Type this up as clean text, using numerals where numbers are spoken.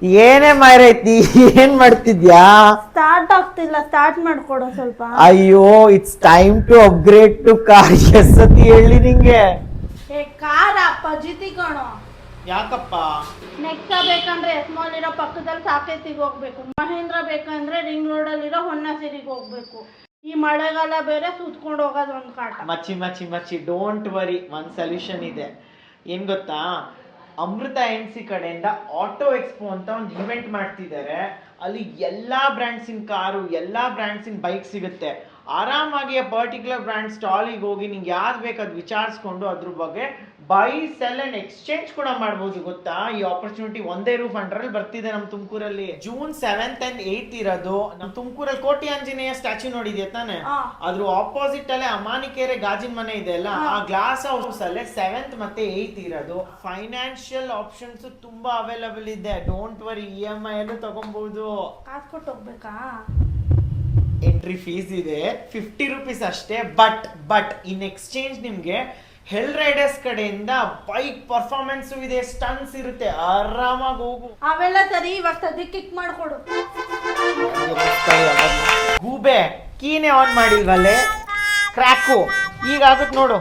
ಏನೇ ಮಾರೈತಿ, ಏನ್ ಮಾಡ್ತಿದ್ಯಾ? ಸ್ಟಾರ್ಟ್ ಆಗ್ತಿಲ್ಲ, ಸ್ಟಾರ್ಟ್ ಮಾಡ್ಕೊಡೋ ಸ್ವಲ್ಪ. ಅಯ್ಯೋ, it's time to upgrade to car. ಎಷ್ಟತಿ ಹೇಳಿ ನಿಂಗೆ? ಏ ಕಾರ ಪಜಿತಿ ಕಣೋ. ಯಾಕಪ್ಪ? ನೆಕ್ಸಾ ಬೇಕಂದ್ರೆ ಎಸ್ಮಾಲ್ ಇರೋ ಪಕ್ಕದಲ್ಲಿ ಸಾಕೇತಿಗೆ ಹೋಗ್ಬೇಕು. ಮಹೇಂದ್ರ ಬೇಕಂದ್ರೆ ರಿಂಗ್ ರೋಡಲ್ಲಿರೋ ಹೊನ್ನಸಿರಿಗೆ ಹೋಗ್ಬೇಕು. ಈ ಮಳೆಗಾಲ ಬೇರೆ ಸುತ್ಕೊಂಡು ಹೋಗೋದು ಒಂದು ಕಾಟ. ಮಚ್ಚಿ ಮಚ್ಚಿ ಮಚ್ಚಿ, ಡೋಂಟ್ ವರಿ, ಒಂದ್ ಸೊಲ್ಯೂಷನ್ ಇದೆ. ಏನ್ ಗೊತ್ತಾ, ಅಮೃತ ಎನ್ಸಿ ಕಡೆಯಿಂದ ಆಟೋ ಎಕ್ಸ್ಪೋ ಅಂತ ಒಂದು ಇವೆಂಟ್ ಮಾಡ್ತಿದ್ದಾರೆ. ಅಲ್ಲಿ ಎಲ್ಲಾ ಬ್ರ್ಯಾಂಡ್ಸಿನ ಕಾರು, ಎಲ್ಲಾ ಬ್ರ್ಯಾಂಡ್ಸಿನ ಬೈಕ್ ಸಿಗುತ್ತೆ. ಆರಾಮಾಗಿ ಆ ಪರ್ಟಿಕ್ಯುಲರ್ ಬ್ರ್ಯಾಂಡ್ ಸ್ಟಾಲಿಗೆ ಹೋಗಿ ನಿಂಗೆ ಯಾವ್ದು ಬೇಕು ಅದು ವಿಚಾರಿಸ್ಕೊಂಡು ಅದ್ರ ಬಗ್ಗೆ ಬೈ ಸೆಲ್ ಅಂಡ್ ಎಕ್ಸ್ಚೇಂಜ್ ಕೂಡ ಮಾಡ್ಬೋದು. ಗೊತ್ತಾ, ಈ ಆಪರ್ಚುನಿಟಿ ಒಂದೇ ರೂಫ್ ಅಂಡರಲ್ಲಿ ಬರ್ತಿದೆ ನಮ್ಮ ತುಮಕೂರಲ್ಲಿ. ಜೂನ್ 7th and 8th ಇರೋದು. ನಮ್ಮ ತುಮಕೂರಲ್ಲಿ ಕೋಟಿ ಆಂಜನೇಯ ಸ್ಟ್ಯಾಚ್ಯೂ ನೋಡಿದ್ಯಾ ತಾನೆ? ಅದ್ರ ಆಪೋಸಿಟ್ ಅಲ್ಲೇ ಅಮಾನಿಕೆರೆ ಗಾಜಿನ ಮನೆ ಇದೆ ಅಲ್ಲ, ಆ ಗ್ಲಾಸ್ ಹೌಸ್ ಅಲ್ಲೇ 7th ಮತ್ತೆ 8th ಇರೋದು. ಫೈನಾನ್ಷಿಯಲ್ ಆಪ್ಷನ್ಸ್ ತುಂಬಾ ಅವೈಲಬಲ್ ಇದೆ. ಡೋಂಟ್ ವರಿ, EMI ಅಲ್ಲೂ ತಗೊಬಹುದು. ಕಾಸು ಕೊಟ್ಟು ಹೋಗ್ಬೇಕಾ? ಎಂಟ್ರಿ ಫೀಸ್ ಇದೆ 50 ರೂಪೀಸ್ ಅಷ್ಟೇ. ಬಟ್ ಇನ್ ಎಕ್ಸ್ಚೇಂಜ್ ನಿಮ್ಗೆ ಹೆಲ್ ರೈಡರ್ಸ್ ಕಡೆಯಿಂದ ಬೈಕ್ ಪರ್ಫಾರ್ಮೆನ್ಸ್ ಇದೆ, ಸ್ಟನ್ಸ್ ಇರುತ್ತೆ, ಆರಾಮಾಗಿ ಹೋಗು. ಅವೆಲ್ಲ ಸರಿ, ಇವಾಗ ಸದ್ಯಕ್ಕೆ ಕಿಕ್ ಮಾಡ್ಕೊಡು. ಗೂಬೆ, ಕೀನೇ ಆನ್ ಮಾಡಿಲ್ವಲ್ಲೇ? ಕ್ರ್ಯಾಕು ಈಗ ಆಗುತ್ತೆ ನೋಡು.